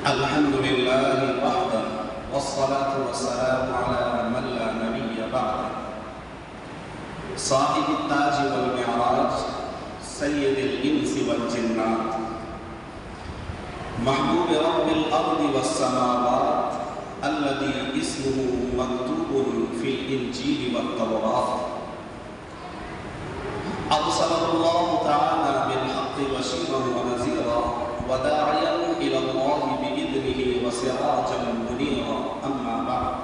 الحمد لله وحده والصلاة والسلام على من لا نبي بعده صاحب التاج والمعراج سيد الإنس والجنات محبوب رب الأرض والسماوات الذي اسمه مكتوب في الإنجيل والتوراة أرسله الله تعالى بالحق بشيرا ونذيرا وداعيا إلى الله بإذنه وسراجا منيرا أما بعد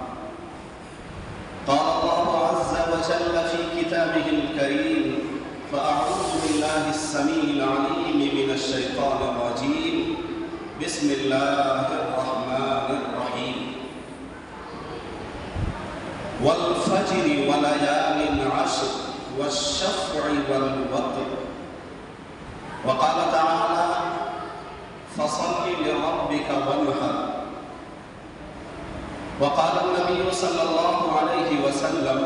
قال الله عز وجل في كتابه الكريم فأعوذ بالله السميع العليم من الشيطان الرجيم بسم الله الرحمن الرحيم والفجر وليال عشر والشفع والوتر وقال تعالى فصل لربك وانحر وقال النبي صلى الله عليه وسلم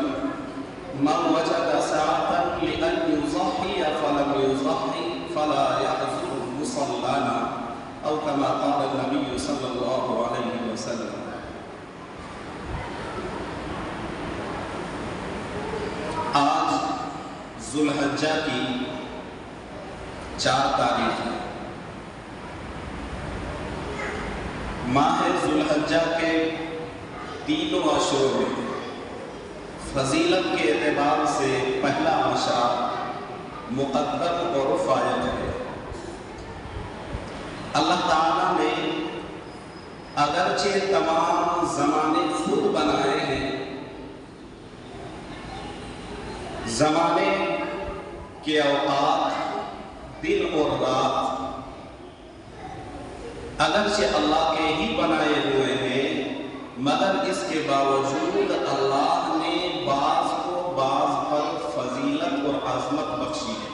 من وجد ساعة لأن يضحي فلم يضحي فلا يحضر مصلانا أو كما قال النبي صلى الله عليه وسلم. آج ذوالحجہ کی 4 تاریخ ہے. ماہ ذوالحجہ کے تینوں عشروں میں فضیلت کے اعتبار سے پہلا عشرہ مقدم اور فائد ہے. اللہ تعالیٰ نے اگرچہ تمام زمانے خود بنائے ہیں، زمانے کے اوقات دن اور رات اگرچہ اللہ کے ہی بنائے ہوئے ہیں، مگر اس کے باوجود اللہ نے بعض کو بعض پر فضیلت اور عظمت بخشی ہے.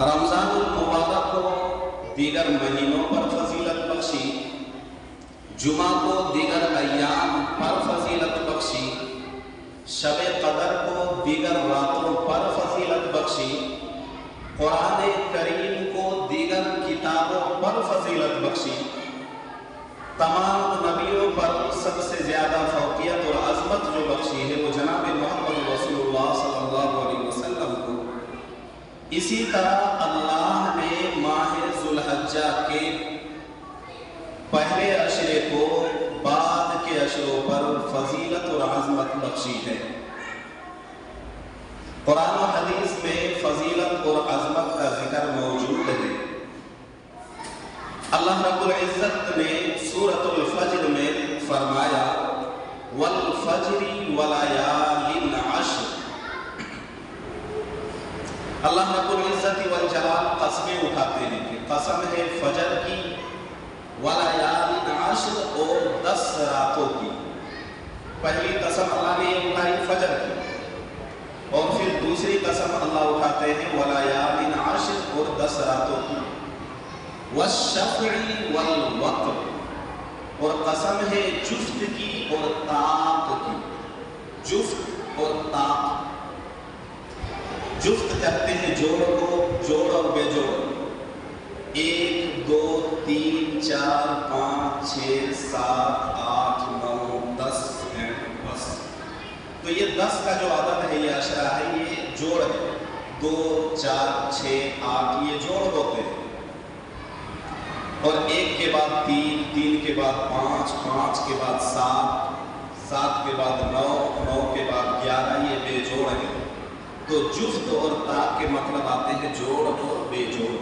رمضان المبارک کو دیگر مہینوں پر فضیلت بخشی، جمعہ کو دیگر ایام پر فضیلت بخشی، شب قدر کو دیگر راتوں پر فضیلت بخشی، قرآن کریم کو دیگر کتابوں پر فضیلت بخشی. تمام نبیوں پر سب سے زیادہ فوقیت اور عظمت جو بخشی ہے وہ جناب محمد رسول اللہ صلی اللہ علیہ وسلم کو. اسی طرح اللہ نے ماہ ذوالحجہ کے پہلے عشرے کو بعد کے عشروں پر فضیلت اور عظمت بخشی ہے. قرآن و حدیث میں فضیلت اور عظمت کا ذکر موجود ہے. اللہ رب العزت نے سورۃ الفجر میں فرمایا والفجر ولیال عشر. اللہ رب العزت والجلال قسمیں اٹھاتے ہیں کہ قسم ہے فجر کی، ولیال عشر اور 10 راتوں کی. پہلی قسم اللہ نے اٹھائی فجر کی، اور پھر دوسری قسم اللہ اٹھاتے ہیں ولیال عشر اور 10 راتوں کی. والشفع والوتر، اور قسم ہے جفت کی اور طاق کی. جفت اور طاق، جفت کہتے ہیں جوڑ کو، جوڑ اور بے جوڑ. 1 2 3 4 5 6 7 8 9 10 ہیں بس. تو یہ 10 کا جو عدد ہے، یہ عشرہ ہے، یہ جوڑ ہے. 2 4 6 8 یہ جوڑ ہوتے ہیں، اور 1 کے بعد 3 3 کے بعد 5 5 کے بعد 7 7 کے بعد 9 9 کے بعد 11 یہ بے جوڑ ہے. تو جفت اور طاق کے مطلب آتے ہیں جوڑ اور بے جوڑ.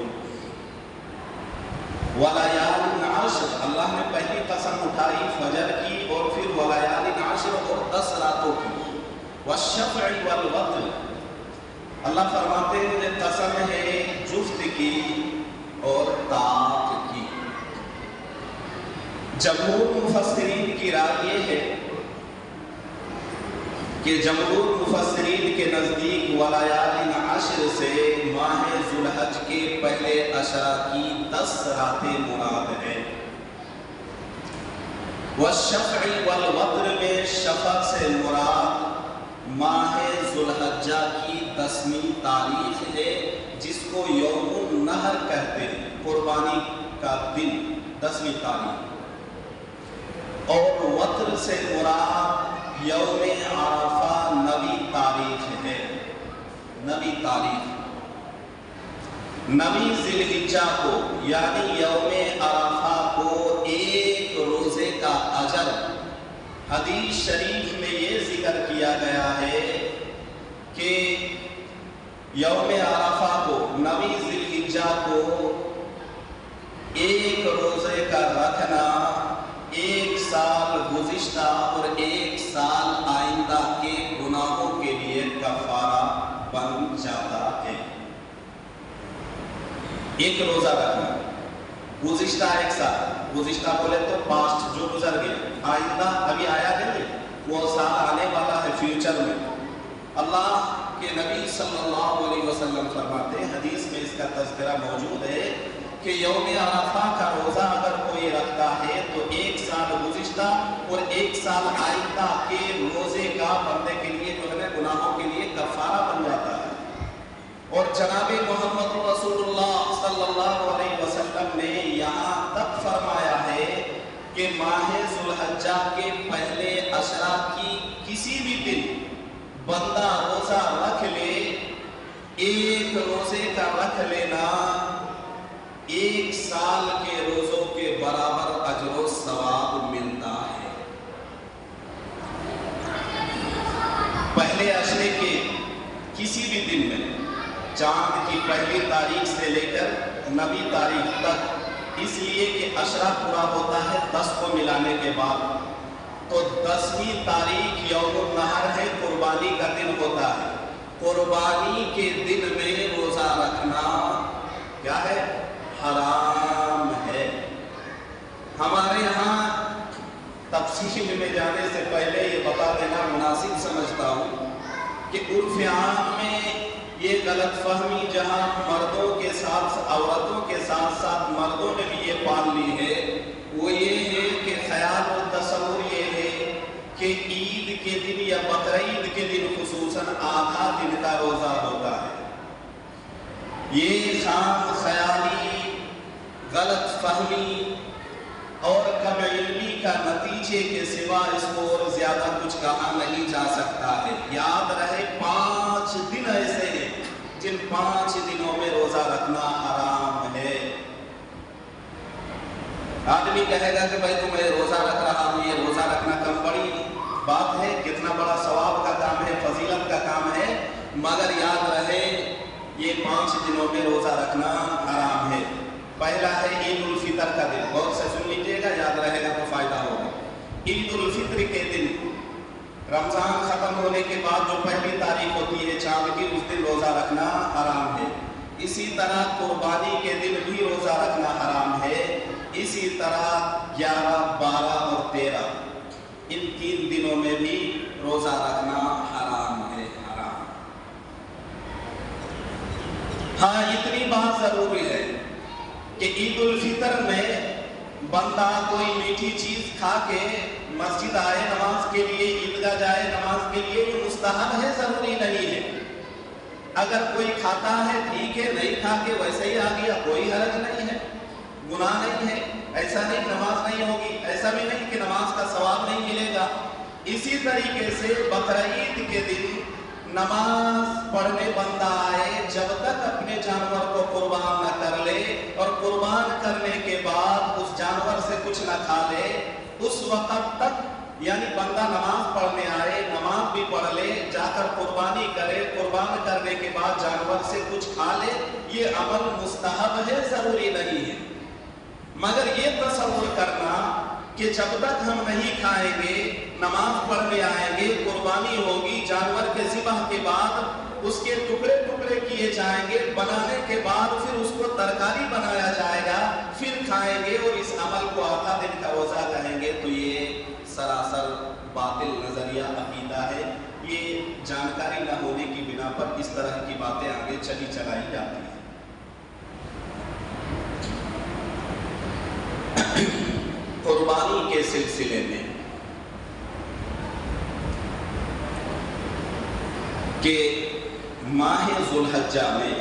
ولیال عشر، اللہ نے پہلی قسم اٹھائی فجر کی، اور پھر ولیال عشر اور 10 راتوں کی. والشفع والوتر، اللہ فرماتے ہیں کہ قسم ہے جفت کی اور طاق کی. جمہور مفسرین کی رائے یہ ہے کہ جمہور مفسرین کے نزدیک ولیال عشر سے ماہ ذوالحج کے پہلے عشرہ کی 10 راتیں مراد ہیں. والشفع والوتر میں شفع سے مراد ماہ ذوالحجہ کی 10ویں تاریخ ہے، جس کو یوم النحر کہتے ہیں، قربانی का दिन 10वीं तारीख, और वत्र से मुराद यौम अरफा 9वीं तारीख है। 9वीं तारीख 9वीं ज़िलहिज्जा को यानी यौम अरफा को एक रोजे का अजर हदीस शरीफ में ये जिक्र किया गया है कि यौम अरफा को 9वीं ज़िलहिज्जा को एक रोजे का रखना 1 साल गुज़िश्ता और 1 साल आइंदा के गुनाहों के लिए कफ़ारा बन जाता है। एक रोजा रखना गुज़िश्ता 1 साल, गुज़िश्ता बोले तो पास्ट जो गुजर गए, आइंदा अभी आया नहीं, वो साल आने वाला है फ्यूचर में। अल्लाह के नबी सल्लल्लाहु अलैहि वसल्लम फरमाते हैं, हदीस में इसका तज़किरा मौजूद है कि यौम अरफा का रोजा अगर कोई रखता है तो 1 साल गुज़िश्ता और 1 साल आइंदा के रोजे का बंदे के लिए जो है गुनाहों के लिए कफ़ारा बन जाता है। और जनाब मोहम्मद रसूलुल्लाह सल्लल्लाहु अलैहि वसल्लम ने यहाँ तक फरमाया है कि माह ज़ुल्हिज्जा के पहले अशरा की किसी भी दिन बंदा रोजा रख ले, एक रोजे का रख लेना 1 साल के रोजों के बराबर अजर व सवाब मिलता है। पहले अशरे के किसी भी दिन में, चांद की पहली तारीख से लेकर 9वीं तारीख तक, इसलिए कि अशरा पूरा होता है 10 को मिलाने के बाद, तो 10वीं तारीख यौमुन नहर है, कुर्बानी का दिन होता है। कुर्बानी के दिन में रोजा रखना क्या है? हराम है। हमारे यहाँ तफसील में जाने से पहले ये बता देना मुनासिब समझता हूँ कि उर्फ़ आम में ये गलत फहमी जहाँ मर्दों के साथ औरतों के साथ साथ मर्दों ने भी ये पाल ली है, वो ये है कि ख्याल और तसव्वुर ये है कि ईद के दिन या बकरीद के दिन खुसूसन आधा दिन का रोज़ा होता है। ये खाम ख्याली गलत फहमी और कम इल्मी का नतीजे के सिवा इसको और ज्यादा कुछ कहा नहीं जा सकता है। याद रहे 5 दिन ऐसे हैं जिन 5 दिनों में रोजा रखना हराम है। आदमी कहेगा कि भाई तुम ये रोजा रख रहा हूं, ये रोजा रखना कम बड़ी बात है, कितना बड़ा सवाब का काम है, फजीलत का काम है, मगर याद रहे ये 5 दिनों में रोजा रखना हराम है। पहला है ईद उल फितर का दिन, बहुत से सुन लीजिएगा, याद रहेगा तो फायदा होगा। ईद उल फितर के दिन रमजान खत्म होने के बाद जो पहली तारीख होती है चांद की, उस दिन रोजा रखना हराम है। इसी तरह कुर्बानी के दिन भी रोजा रखना हराम है। इसी तरह 11, 12 और 13 इन 3 दिनों में भी रोजा रखना हराम है, हराम। हाँ, इतनी बात जरूरी है कि ईद उल फितर में बंदा कोई मीठी चीज खा के मस्जिद आए नमाज के लिए, ईदगाह जाए नमाज के लिए, ये मुस्तहब है, जरूरी नहीं है। अगर कोई खाता है ठीक है, नहीं खा के वैसे ही आ गया, कोई हर्ज नहीं है, गुनाह नहीं है। ऐसा नहीं नमाज नहीं होगी, ऐसा भी नहीं कि नमाज का सवाब नहीं मिलेगा। इसी तरीके से बकरीद के दिन नमाज पढ़ने बंदा आए, जब तक अपने जानवर को कुर्बान न कर ले और कुर्बान करने के बाद उस जानवर से कुछ न खा ले, उस वक्त तक यानी बंदा नमाज पढ़ने आए, नमाज भी पढ़ ले, जाकर कुर्बानी करे, कुर्बान करने के बाद जानवर से कुछ खा ले, ये अमल मुस्तहब है, जरूरी नहीं है। मगर ये तसव्वुर करना कि जब तक हम नहीं खाएंगे, नमाज पढ़ने आएंगे, कुर्बानी होगी, जानवर के ज़िबह के बाद उसके टुकड़े टुकड़े किए जाएंगे, बनाने के बाद फिर उसको तरकारी बनाया जाएगा, फिर खाएंगे और इस अमल को आधा दिन का रोज़ा कहेंगे, तो ये सरासर बातिल नजरिया अकीदा है। ये जानकारी न होने की बिना पर इस तरह की बातें आगे चली चलाई जाती हैं। कुर्बानी के सिलसिले में कि माह ज़ुल्हिज्जा में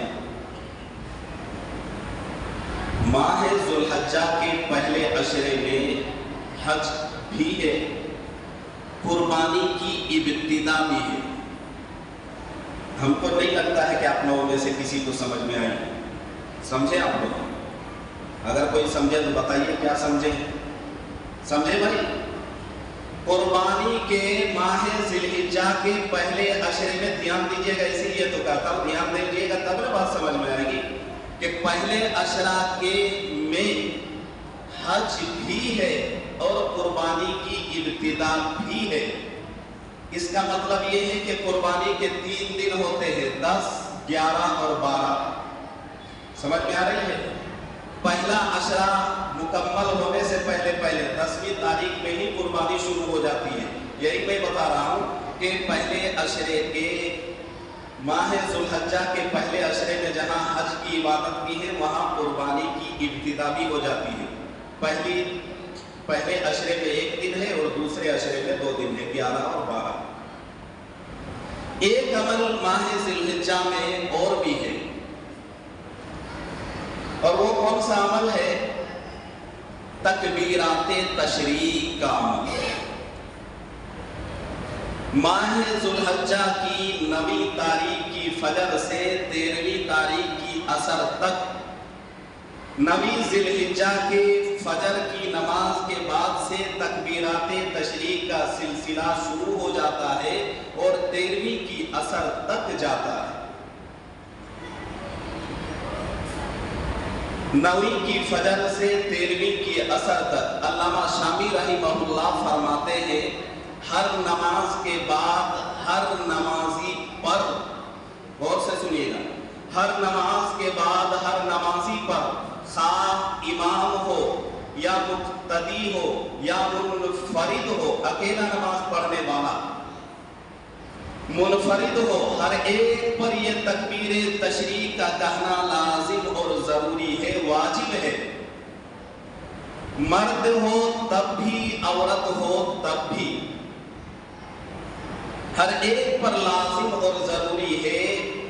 माह ज़ुल्हज्जा के पहले अशरे में हज भी है, कुर्बानी की इब्तिदा भी है। हमको नहीं लगता है कि आप लोगों में से किसी को समझ में आई। समझे आप लोग? अगर कोई समझे तो बताइए क्या समझे। समझे भाई? कुर्बानी के माह ज़िलहिज्जा के पहले अशरे में ध्यान दीजिएगा, इसीलिए तो कहता हूँ ध्यान दीजिएगा तब ना बात समझ में आएगी कि पहले अशरा के में हज भी है और कुर्बानी की इब्तिदा भी है। इसका मतलब ये है कि कुर्बानी के 3 दिन होते हैं, 10, 11 और 12। समझ में आ रही है? पहला अशरा मुकम्मल होने से पहले 10वीं तारीख में ही कुर्बानी शुरू हो जाती है। यही मैं बता रहा हूँ कि पहले अशरे के माह ज़ुल्हज्जा के पहले अशरे में जहाँ हज की इबादत की है वहाँ कुर्बानी की इब्तिदा भी हो जाती है। पहले अशरे में 1 दिन है और दूसरे अशरे में 2 दिन है, 11 और 12। एक अमल माह ज़ुल्हिज्जा में और भी है, और वो कौन सा अमल है? तकबीराते तशरीक का अमल। माह ज़ुल्हज्जा की 9वीं तारीख की फजर से 13वीं तारीख की असर तक, 9वीं ज़िलहिज्जा के फजर की नमाज के बाद से तकबीराते तशरीक का सिलसिला शुरू हो जाता है और 13वीं की असर तक जाता है। 9वीं की फजर से 13वीं की असर तक अल्लामा शामी रहमहुल्लाह फरमाते हैं, हर नमाज के बाद हर नमाजी पर, गौर से सुनिएगा, हर नमाज के बाद हर नमाजी पर, खास इमाम हो या मुक्तदी हो या मुनफरिद हो, अकेला नमाज पढ़ने वाला मुनफरिद हो, हर एक पर यह तकबीर तशरीक का कहना लाजिम और जरूरी है, वाजिब है। मर्द हो तब भी, औरत हो तब भी, हर एक पर लाजिम और जरूरी है।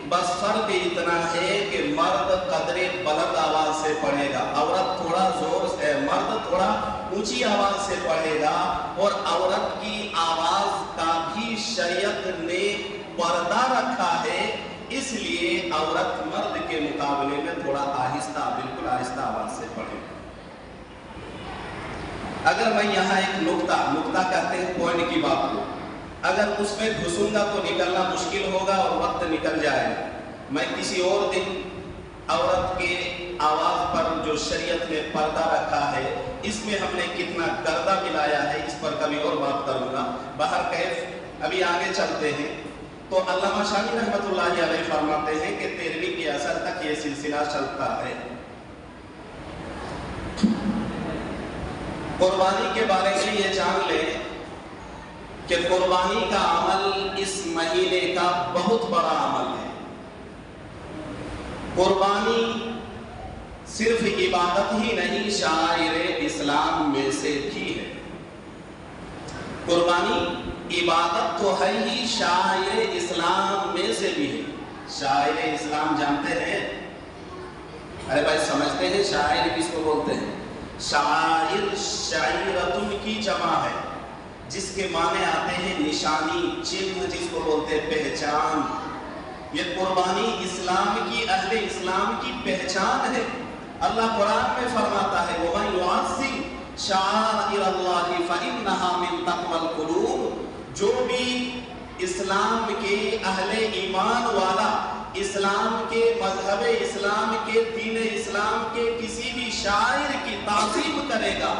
बस फर्क इतना है कि मर्द कदरे बुलंद आवाज से पढ़ेगा, औरत थोड़ा जोर से, मर्द थोड़ा ऊंची आवाज से पढ़ेगा। और औरत की आवाज का भी शरीयत ने पर्दा रखा है, इसलिए औरत मर्द के मुकाबले में थोड़ा आहिस्ता, बिल्कुल आहिस्ता आवाज से पढ़े। अगर मैं यहाँ एक नुक्ता कहते हैं पॉइंट की बात को, अगर उसमें घुसूंगा तो निकलना मुश्किल होगा और वक्त निकल जाएगा। मैं किसी और दिन औरत के आवाज पर जो शरीयत ने पर्दा रखा है, इसमें हमने कितना गर्दा मिलाया है, इस पर कभी और बात करूंगा। बाहर कैफ अभी आगे चलते हैं तो अल्लामा शामी रहमतुल्लाहि अलैह फरमाते हैं कि 13वीं के असर तक ये सिलसिला चलता है। कुर्बानी के बारे में ये जान लें कि कुर्बानी का अमल इस महीने का बहुत बड़ा अमल है। कुर्बानी सिर्फ इबादत ही नहीं, शाइर इस्लाम में से भी है। कुर्बानी इबादत तो है ही, शाइर इस्लाम में से भी है। शाइर इस्लाम जानते हैं? अरे भाई समझते हैं शाइर किसको बोलते हैं? शाइर शाइरतुन की जमा है, जिसके माने आते हैं निशानी, चिन्ह, जिसको बोलते हैं पहचान। ये कुर्बानी इस्लाम की, अहले इस्लाम की पहचान है। अल्लाह कुरान में फरमाता है, वमन युअज़्ज़िम शाइरल्लाहि फइन्नहा मिन तक़वल क़ुलूब, जो भी इस्लाम के अहले ईमान वाला, इस्लाम के मजहब इस्लाम के, दीन इस्लाम के किसी भी शायर की ताज़ीम करेगा,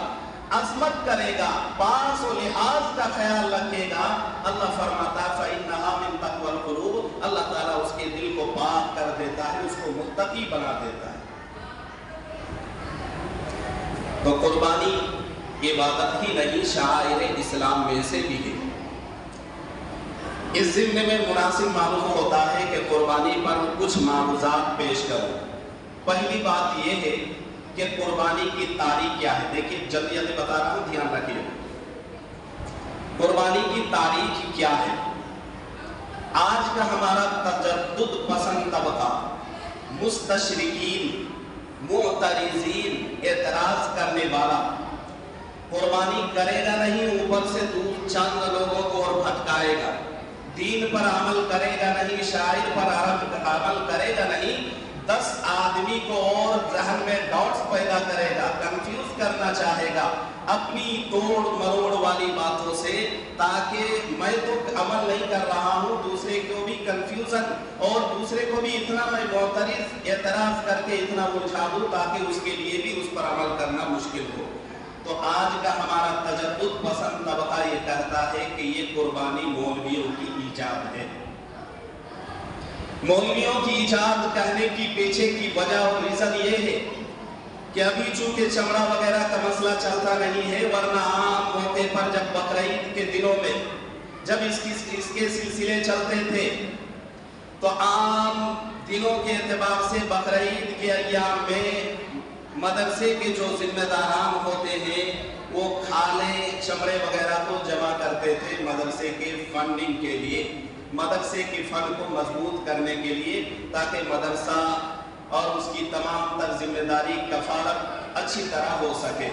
अज़मत करेगा, पास और लिहाज का ख्याल रखेगा, अल्लाह फरमाता है फ़इन्नहा मिन तक़वल क़ुलूब, अल्लाह ताला उसके दिल को पाक कर देता है, उसको मुत्तकी बना देता है। तो कुर्बानी इबादत ही नहीं, शाइर इस्लाम में से भी है। इस ज़िम्मे में मुनासिब मालूम होता है कि कुर्बानी पर कुछ मामूज़ात पेश करूं। पहली बात यह है कि कुर्बानी की तारीख क्या है। देखिए जल्दी जल्दी बता रहा हूं, ध्यान रखिए। कुर्बानी की तारीख क्या है? आज का हमारा तजद्दुद पसंद तबका, मुस्तशरिकीन, मुअतरिज़ीन एतराज करने वाला, कुर्बानी करेगा नहीं, ऊपर से दो चंद लोगों को और भटकाएगा, दीन पर अमल करेगा नहीं, शायर पर अमल करेगा नहीं, 10 आदमी को और जहन में डाउट्स पैदा करेगा, कंफ्यूज करना चाहेगा अपनी तोड़ मरोड़ वाली बातों से, ताकि मैं तो अमल नहीं कर रहा हूँ, दूसरे को भी कंफ्यूजन और दूसरे को भी इतना मैं मुअतरिज़ एतराज करके इतना उलझा दूँ ताकि उसके लिए भी उस पर अमल करना मुश्किल हो। तो आज का हमारा तजद्दुद पसंद तबका ये कहता है कि ये कुर्बानी मौलवियों की ईजाद है। मौलवियों की ईजाद कहने की पीछे की वजह और रीजन ये है कि अभी चूंकि चमड़ा वगैरह का मसला चलता नहीं है, वरना आम मौके पर जब बकरीद के दिनों में जब इसके सिलसिले चलते थे तो आम दिनों के एतबार से बकरीद के अय्याम में मदरसे के जो जिम्मेदारान होते हैं वो खाले चमड़े वगैरह को जमा करते थे मदरसे के फंडिंग के लिए, मदरसे के फंड को मजबूत करने के लिए, ताकि मदरसा और उसकी तमाम तर जिम्मेदारी कफालत अच्छी तरह हो सके।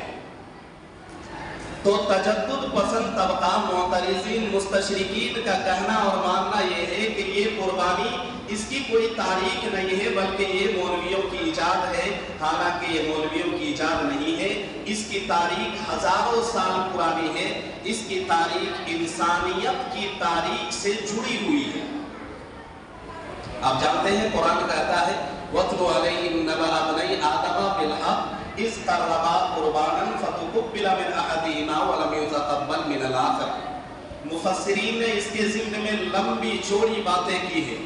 तो तजद्दुद पसंद तबका मुअतरिज़ीन मुस्तशरिकीन का कहना और मानना ये है कि ये कुर्बानी इसकी कोई तारीख नहीं है, बल्कि ये मौलवियों की ईजाद है। हालांकि ये मौलवियों की ईजाद नहीं है, इसकी तारीख हजारों साल पुरानी है, इसकी तारीख इंसानियत की तारीख से जुड़ी हुई है। आप जानते हैं कुरान कहता है वत्लु अलैहिम नबअ इब्नै आदम बिल हक़ इज़ क़र्रबा क़ुरबानन फ़तुक़ुब्बिला मिन अहदिहिमा व लम युतक़ब्बल मिन अल-आख़र। मुफस्सिरीन ने इसके ज़िम्न में लंबी चौड़ी बातें की है,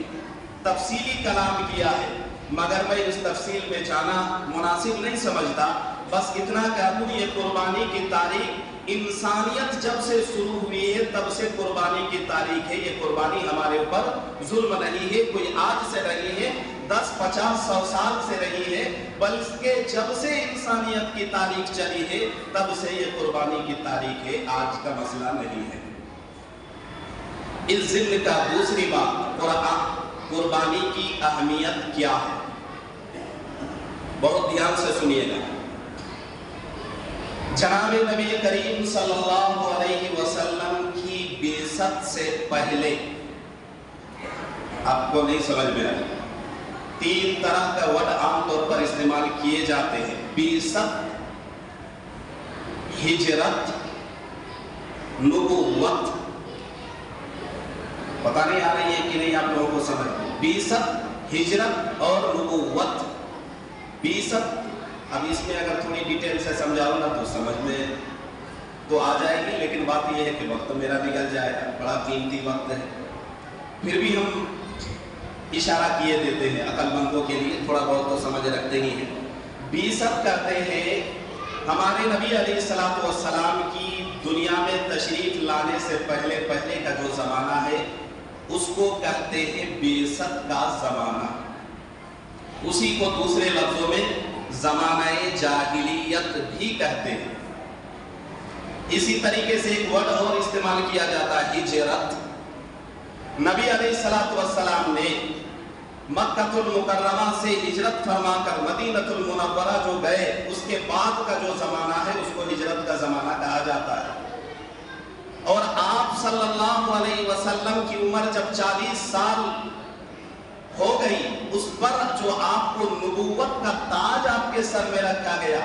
तफसीली कलाम किया है, मगर मैं इस तफसील में जाना मुनासिब नहीं समझता। बस इतना कह दूं, ये कुर्बानी की तारीख इंसानियत जब से शुरू हुई है तब से कुर्बानी की तारीख है। ये कुर्बानी हमारे ऊपर जुल्म नहीं है, कोई आज से नहीं है, 10, 50, 100 साल से रही है, बल्कि जब से इंसानियत की तारीख चली है तब से ये कुर्बानी की तारीख है, आज का मसला नहीं है। इस ज़िम्न का दूसरी बात, कुर्बानी की अहमियत क्या है, बहुत ध्यान से सुनिएगा। जनाबे नबी करीम सल्लल्लाहु अलैहि वसल्लम की बेसत से पहले, आपको नहीं समझ में आया, 3 तरह का वर्ड आमतौर पर इस्तेमाल किए जाते हैं, बेसत, हिजरत, नबुव्वत। पता नहीं आ रही है कि नहीं आप लोगों को समझ, बेसत, हिजरत और नबुव्वत। बेसत, अब इसमें अगर थोड़ी डिटेल से समझाऊंगा तो समझ में तो आ जाएगी, लेकिन बात यह है कि वक्त मेरा निकल जाएगा, बड़ा कीमती वक्त है। फिर भी हम इशारा किए देते हैं अक्लमंदों के लिए, थोड़ा बहुत तो समझ रखते ही हैं। बेसत कहते हैं हमारे नबी अलैहिस्सलातु वस्सलाम की दुनिया में तशरीफ लाने से पहले का जो ज़माना है उसको कहते हैं बेसत का ज़माना। उसी को दूसरे लफ्ज़ों में ज़माना-ए जाहिलियत भी कहते हैं। इसी तरीके से एक वर्ड और इस्तेमाल किया जाता है, हिजरत। नबी अलैहिस्सलातु वस्सलाम ने मक्कतुल मुकर्रमा से हिजरत फरमाकर मदीनतुल मुनव्वरा जो गए, उसके बाद का जो ज़माना है उसको हिजरत का ज़माना कहा जाता है। और आप सल्लल्लाहु अलैहि वसल्लम की उम्र जब 40 साल हो गई, उस पर जो आपको नबूवत का ताज आपके सर में रखा गया,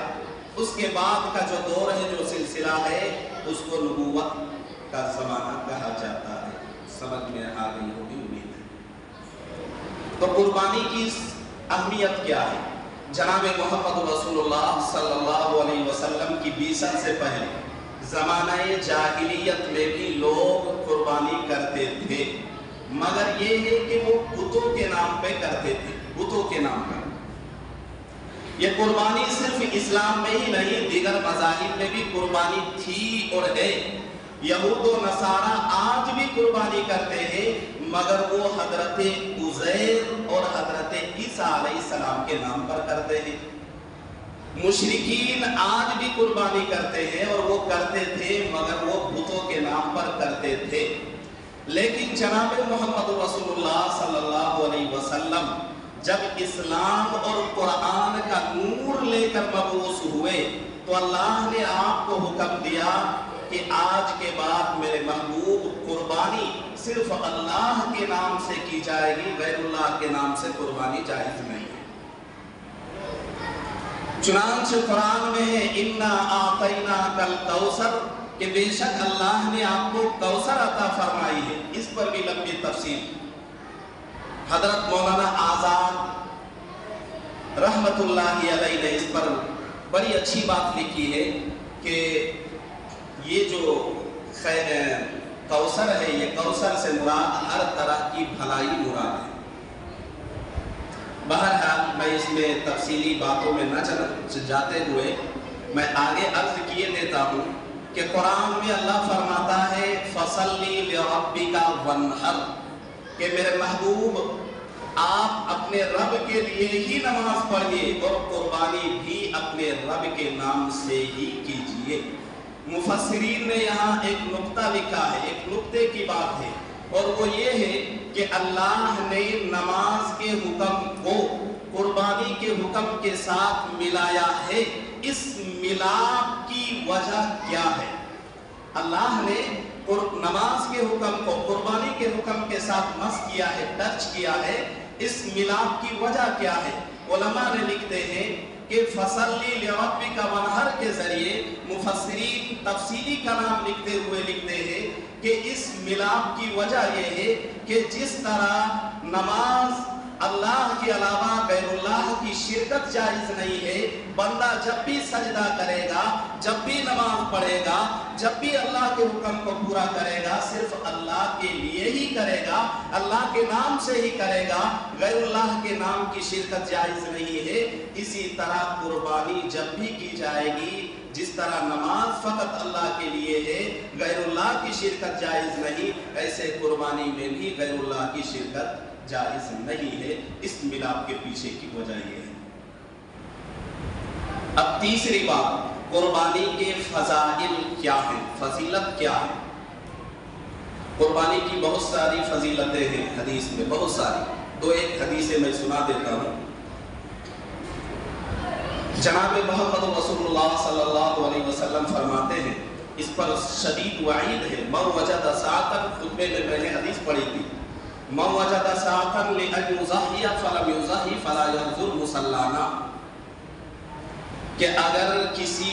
उसके बाद का जो दौर है, जो सिलसिला है, उसको नबूवत का ज़माना कहा जाता है। समझ में आ गई होगी उम्मीद है। तो कुर्बानी की अहमियत क्या है? जनाब मोहम्मद रसूलुल्लाह सल्लल्लाहु अलैहि वसल्लम की बीसत से पहले ज़माना-ए जाहिलियत में भी लोग कुर्बानी करते थे, मगर ये है कि वो बुतों के नाम पे करते थे, बुतों के नाम पर। ये कुर्बानी सिर्फ इस्लाम में ही नहीं, दीगर मज़ाहिब में भी कुर्बानी थी और है। यहूद व नसारा आज भी कुर्बानी करते हैं, मगर वो हजरत उज़ैर और हजरत ईसा अलैहिस्सलाम के नाम पर करते हैं। मुशरिकीन आज भी कुर्बानी करते हैं और वो करते थे, मगर वो बुतों के नाम पर करते थे। लेकिन जनाब मोहम्मद रसूलुल्लाह सल्लल्लाहु अलैहि वसल्लम जब इस्लाम और कुरान का नूर लेकर मबूस हुए तो अल्लाह ने आपको हुक्म दिया कि आज के बाद मेरे महबूब कुर्बानी सिर्फ अल्लाह के नाम से की जाएगी, गैरुल्लाह के नाम से कुर्बानी जायज नहीं है। चुनांचे कुरान में है इन्ना आतैना कल कौसर, कि बेशक अल्लाह ने आपको कौसर अता फरमाई है। इस पर भी लंबी तफसील हजरत मौलाना आजाद रहमतुल्लाहि अलैहि ने इस पर बड़ी अच्छी बात लिखी है कि ये जो कौसर है, ये कौसर से मुराद हर तरह की भलाई मुराद है। बहरहाल मैं इसमें तफसीली बातों में न जाते हुए मैं आगे अर्ज किए देता हूँ कि कुरान में अल्लाह फरमाता है फसल्ली लिरब्बिका वन्हर, कि मेरे महबूब आप अपने रब के लिए ही नमाज पढ़िए और कुर्बानी भी अपने रब के नाम से ही कीजिए। मुफस्सिरीन ने यहाँ एक नुक्ता लिखा है, एक नुक्ते की बात है, और वो ये है कि अल्लाह ने नमाज के हुक्म को कुर्बानी के हुक्म के साथ मिलाया है। इस मिलाप की वजह क्या है? अल्लाह ने नमाज के हुक्म को कुर्बानी के हुक्म के साथ मस किया है, टच किया है। इस मिलाप की वजह क्या है? उलमा ने लिखते हैं कि फसल्ली लिरब्बिका वन्हर के जरिए मुफस्सिरीन तफसीली कलाम लिखते हुए लिखते हैं कि इस मिलाप की वजह यह है कि जिस तरह नमाज अल्लाह के अलावा गैरुल्लाह की शिरकत जायज नहीं है, बंदा जब भी सजदा करेगा, जब भी नमाज पढ़ेगा, जब भी अल्लाह के हुक्म को पूरा करेगा, सिर्फ अल्लाह के लिए ही करेगा, अल्लाह के नाम से ही करेगा, गैरुल्लाह के नाम की शिरकत जायज नहीं है। इसी तरह कुर्बानी जब भी की जाएगी, जिस तरह नमाज फकत अल्लाह के लिए है, गैरुल्लाह की शिरकत जायज नहीं, ऐसे कुर्बानी में भी गैरुल्लाह की शिरकत जायज नहीं है। इस मिलाप के पीछे की वजह यह है। अब तीसरी बात, कुर्बानी के फजाइल क्या है, फजीलत क्या है? कुर्बानी की बहुत सारी फजीलतें हैं हदीस में, बहुत सारी। तो एक हदीस मैं सुना देता हूँ। जनाब मोहम्मद रसूलुल्लाह सल्लल्लाहु अलैहि वसल्लम फरमाते हैं, इस पर शदीद वईद है। मन वजदा सातन, खुतबे में मैंने हदीस पढ़ी थी, मन वजदा सातन लिअन युज़हिया फलम युज़हि फला यहजुर मुसल्लाना, कि अगर किसी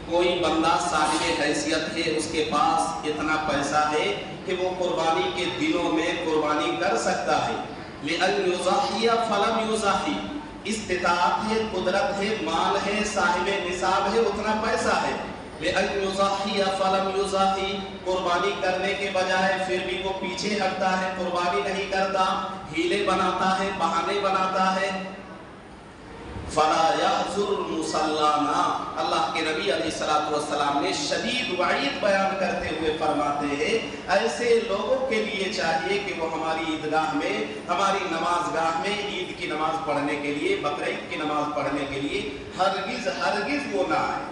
कोई बंदा साहिब हैसियत है, उसके पास इतना पैसा है कि वो कुर्बानी के दिनों में कुर्बानी कर सकता है, लिअन युज़हिया फलम युज़हि, इस्तिताअत है, कुदरत है, माल है, साहिब निसाब है, उतना पैसा है, लिअन युज़हिया फलम युज़हि, कुर्बानी करने के बजाय फिर भी वो पीछे हटता है, कुर्बानी नहीं करता, हीले बनाता है, बहाने बनाता है, फला यहजुर मुसल्लाना, अल्लाह के नबी अलैहिस्सलातु वस्सलाम ने शदीद वईद बयान करते हुए फरमाते हैं, ऐसे लोगों के लिए चाहिए कि वो हमारी ईदगाह में, हमारी नमाज गाह में ईद की नमाज पढ़ने के लिए, बकरीद की नमाज पढ़ने के लिए हरगिज वो ना आए।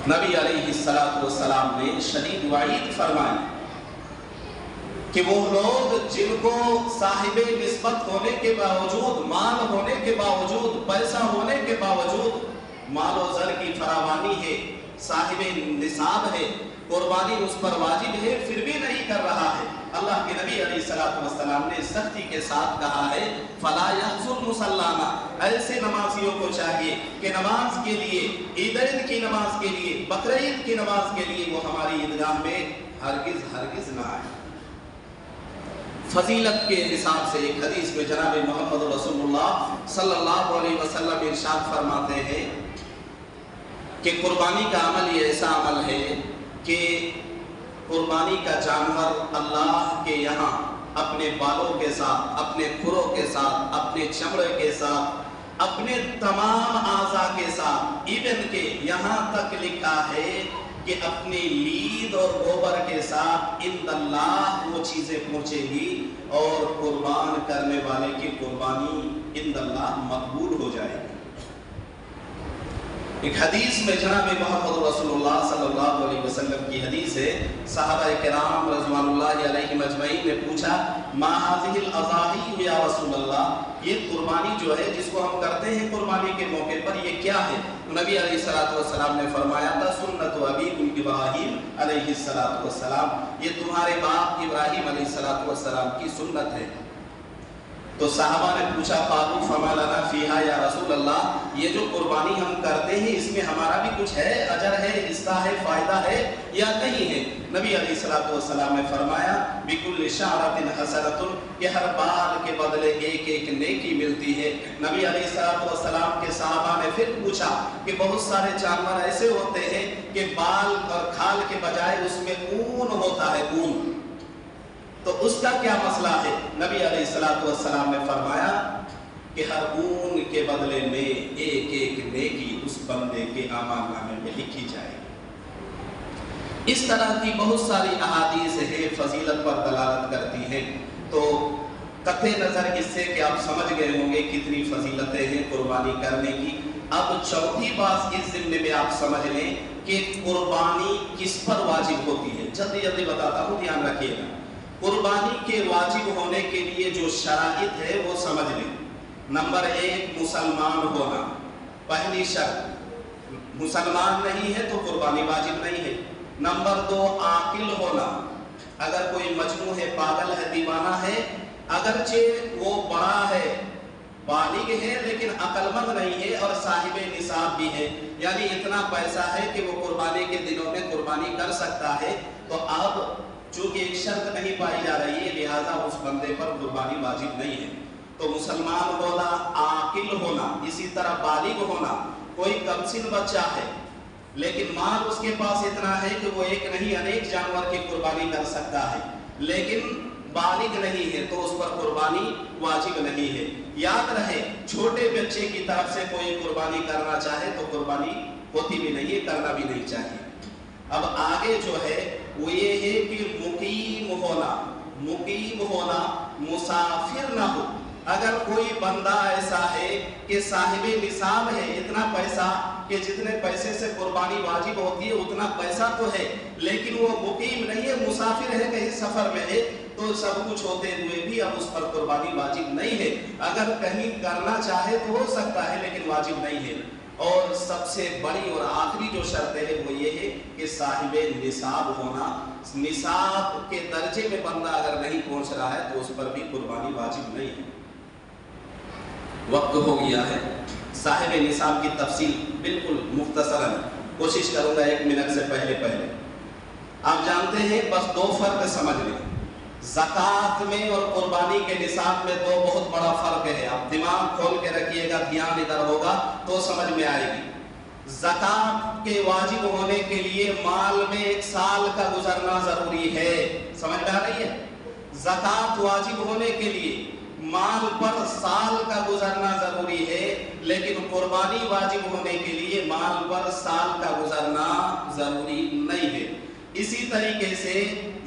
नबी अलैहिस्सलातु वस्सलाम ने शदीद वईद फरमाई कि वो लोग जिनको साहिबे निस्बत होने के बावजूद, माल होने के बावजूद, पैसा होने के बावजूद, माल और ज़र की फरावानी है, साहिबे निसाब है, कुर्बानी उस पर वाजिब है, फिर भी नहीं कर रहा है, अल्लाह के नबी अलैहिस्सलातु वस्सलाम ने सख्ती के साथ कहा है, फला यहजुर मुसल्लाना, ऐसे नमाजियों को चाहिए कि नमाज के लिए, ईदैन की नमाज के लिए, बकरीद की नमाज के लिए वो हमारी ईदगाह में हरगिज ना आए। फजीलत के हिसाब से एक हदीस में जनाब मोहम्मद रसूलुल्लाह सल्लल्लाहु अलैहि वसल्लम इरशाद फरमाते हैं कि कुर्बानी का अमल ये ऐसा अमल है कि कुर्बानी का जानवर अल्लाह के यहाँ अपने बालों के साथ, अपने खुरों के साथ, अपने चमड़े के साथ, अपने तमाम आज़ा के साथ, इवन के यहाँ तक लिखा है कि अपनी लीद और गोबर के साथ इंदल्लाह वो चीज़ें पहुँचेगी और कुर्बान करने वाले की कुर्बानी इंदल्लाह मकबूल हो जाएगी। ایک حدیث میں جناب محمد رسول صلی اللہ علیہ وسلم کی حدیث ہے، صحابہ کرام رضوان اللہ علیہم اجمعین نے پوچھا ما هذه الاضاحی یا رسول اللہ، یہ قربانی جو ہے جس کو ہم کرتے ہیں قربانی کے موقع پر، یہ کیا ہے؟ نبی علیہ السلام نے فرمایا تھا سنت ابیکم ابراہیم علیہ السلام، یہ تمہارے باپ ابراہیم علیہ السلام کی سنت ہے۔ تو صحابہ نے پوچھا قالوا فما لنا فیہا یا رسول اللہ، یہ جو قربانی ہم کرتے ہیں اس میں ہمارا بھی کچھ ہے، اجر ہے، حصہ ہے، فائدہ ہے یا نہیں ہے؟ نبی علیہ السلام نے فرمایا بکل شعرۃ حسنۃ، کہ ہر بال کے بدلے ایک ایک نیکی ملتی ہے۔ نبی علیہ السلام کے صحابہ نے پھر پوچھا کہ بہت سارے جانور ایسے ہوتے ہیں کہ بال اور کھال کے بجائے اس میں اون ہوتا ہے، اون، تو اس کا کیا مسئلہ ہے؟ نبی علیہ السلام نے فرمایا کہ ہر اون کے بدلے میں ایک ایک نیکی اس بندے کے اعمال نامے میں لکھی جائے گی۔ اس طرح کی بہت ساری احادیث ہیں، فضیلت پر دلالت کرتی ہیں۔ تو قطع نظر اس سے کہ آپ سمجھ گئے ہوں گے کتنی فضیلتیں ہیں قربانی کرنے کی۔ اب چوتھی بات اس ضمن میں آپ سمجھ لیں کہ قربانی کس پر واجب ہوتی ہے۔ جلدی جلدی بتاتا ہوں، دھیان رکھیے گا۔ قربانی کے واجب ہونے کے لیے جو شرائط ہے وہ سمجھ لیں۔ نمبر 1 مسلمان ہونا، پہلی شرط، مسلمان نہیں ہے تو قربانی واجب نہیں ہے۔ نمبر 2 عاقل ہونا، اگر کوئی مجنون ہے، پاگل ہے، دیوانہ ہے، اگرچہ وہ بڑا ہے، بالغ ہے لیکن عقل مند نہیں ہے اور صاحب نصاب بھی ہے، یعنی اتنا پیسہ ہے کہ وہ قربانی کے دنوں میں قربانی کر سکتا ہے، تو اب چونکہ ایک شرط نہیں پائی جا رہی ہے لہذا اس بندے پر قربانی واجب نہیں ہے۔ تو مسلمان ہونا، عاقل ہونا، اسی طرح بالغ ہونا۔ کوئی کم سن بچہ ہے لیکن مال اس کے پاس اتنا ہے کہ وہ ایک نہیں انیک جانور کی قربانی کر سکتا ہے، لیکن بالغ نہیں ہے تو اس پر قربانی واجب نہیں ہے۔ یاد رہے چھوٹے بچے کی طرف سے کوئی قربانی کرنا چاہے تو قربانی ہوتی بھی نہیں ہے، کرنا بھی نہیں چاہیے۔ اب آگے جو ہے وہ یہ ہے کہ مقیم ہونا، مسافر نہ ہو۔ اگر کوئی بندہ ایسا ہے کہ صاحب نصاب ہے، اتنا پیسہ کہ جتنے پیسے سے قربانی واجب ہوتی ہے اتنا پیسہ تو ہے، لیکن وہ مقیم نہیں ہے، مسافر ہے، کہیں سفر میں ہے، تو سب کچھ ہوتے ہوئے بھی اب اس پر قربانی واجب نہیں ہے۔ اگر کہیں کرنا چاہے تو ہو سکتا ہے لیکن واجب نہیں ہے۔ اور سب سے بڑی اور آخری جو شرط ہے وہ یہ ہے کہ صاحب نصاب ہونا، نصاب کے درجے میں بندہ اگر نہیں پہنچ رہا ہے تو اس پر بھی قربانی واجب نہیں ہے۔ وقت ہو گیا ہے، صاحب نصاب کی تفصیل بالکل مختصراً کوشش کروں گا 1 منٹ سے پہلے۔ آپ جانتے ہیں بس 2 فرق سمجھ لیں، زکوٰۃ میں اور قربانی کے نصاب میں 2 بہت بڑا فرق ہے۔ آپ دماغ کھول کے رکھیے گا، دھیان ادھر ہوگا تو سمجھ میں آئے گی۔ زکوٰۃ کے واجب ہونے کے لیے مال میں 1 سال کا گزرنا ضروری ہے، سمجھ میں آ رہی ہے؟ زکوٰۃ واجب ہونے کے لیے مال پر سال کا گزرنا ضروری ہے، لیکن قربانی واجب ہونے کے لیے مال پر سال کا گزرنا ضروری نہیں ہے۔ اسی طریقے سے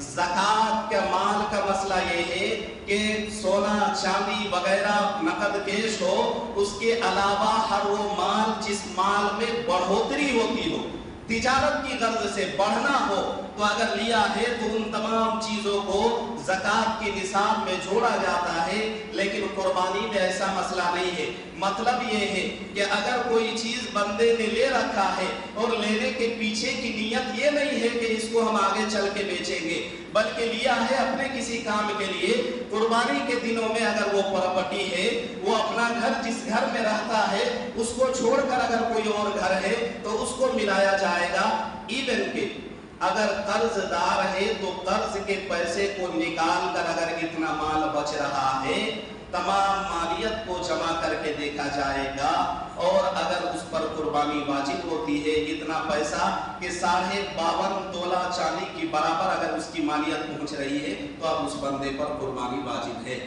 زکوٰۃ کا مال کا مسئلہ یہ ہے کہ سونا چاندی وغیرہ نقد کیش ہو، اس کے علاوہ ہر وہ مال جس مال میں بڑھوتری ہوتی ہو، تجارت کی غرض سے بڑھنا ہو، تو اگر لیا ہے تو ان تمام چیزوں کو زکوٰۃ کی نصاب میں جوڑا جاتا ہے، لیکن قربانی میں ایسا مسئلہ نہیں ہے۔ مطلب یہ ہے کہ اگر کوئی چیز بندے نے لے رکھا ہے اور لینے کے پیچھے کی نیت یہ نہیں ہے کہ اس کو ہم آگے چل کے بیچیں گے، بلکہ لیا ہے اپنے کسی کام کے لیے، قربانی کے دنوں میں اگر وہ پراپرٹی ہے، وہ اپنا گھر جس گھر میں رہتا ہے اس کو چھوڑ کر اگر کوئی اور گھر ہے تو اس کو ملایا جائے گا۔ ایون کہ اگر قرض دار ہے تو قرض کے پیسے کو نکال کر اگر اتنا مال بچ رہا ہے، تمام مالیت کو جمع کر کے دیکھا جائے گا، اور اگر اس پر قربانی واجب ہوتی ہے اتنا پیسہ کہ 52.5 تولہ چاندی کی برابر اگر اس کی مالیت پہنچ رہی ہے تو اب اس بندے پر قربانی واجب ہے۔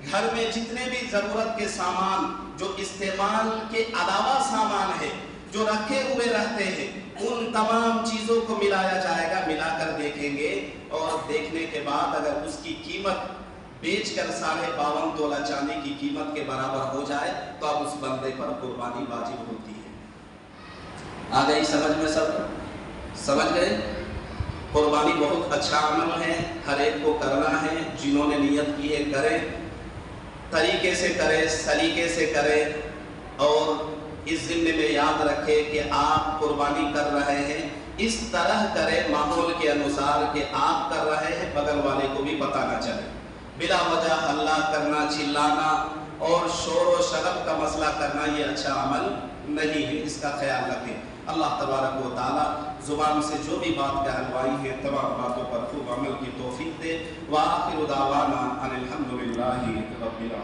گھر میں جتنے بھی ضرورت کے سامان جو استعمال کے علاوہ سامان ہے جو رکھے ہوئے رہتے ہیں، ان تمام چیزوں کو ملایا جائے گا، ملا کر دیکھیں گے، اور دیکھنے کے بعد اگر اس کی قیمت بیچ کر 52.5 تولہ چاندی کی قیمت کے برابر ہو جائے تو اب اس بندے پر قربانی واجب ہوتی ہے۔ आ गई समझ में? सब समझ गए? कुर्बानी बहुत अच्छा अमल है, हर एक को करना है। जिन्होंने नियत की है करें, तरीके से करें, सलीके से करें। और इस ज़िम्मे में याद रखें कि आप कुर्बानी कर रहे हैं, इस तरह करें माहौल के अनुसार कि आप कर रहे हैं, बगल वाले को भी पता न चले। बिला वजह हल्ला करना, चिल्लाना और शोर व शरब का मसला करना ये अच्छा अमल नहीं है, इसका ख्याल रखें। अल्लाह तबारक व तआला ज़ुबान से जो भी बात कहलवाई है तमाम बातों पर खूब अमल की तौफीक दे। व आखिर दावाना अनिल हम्दुलिल्लाहि रब्बिल आलमीन।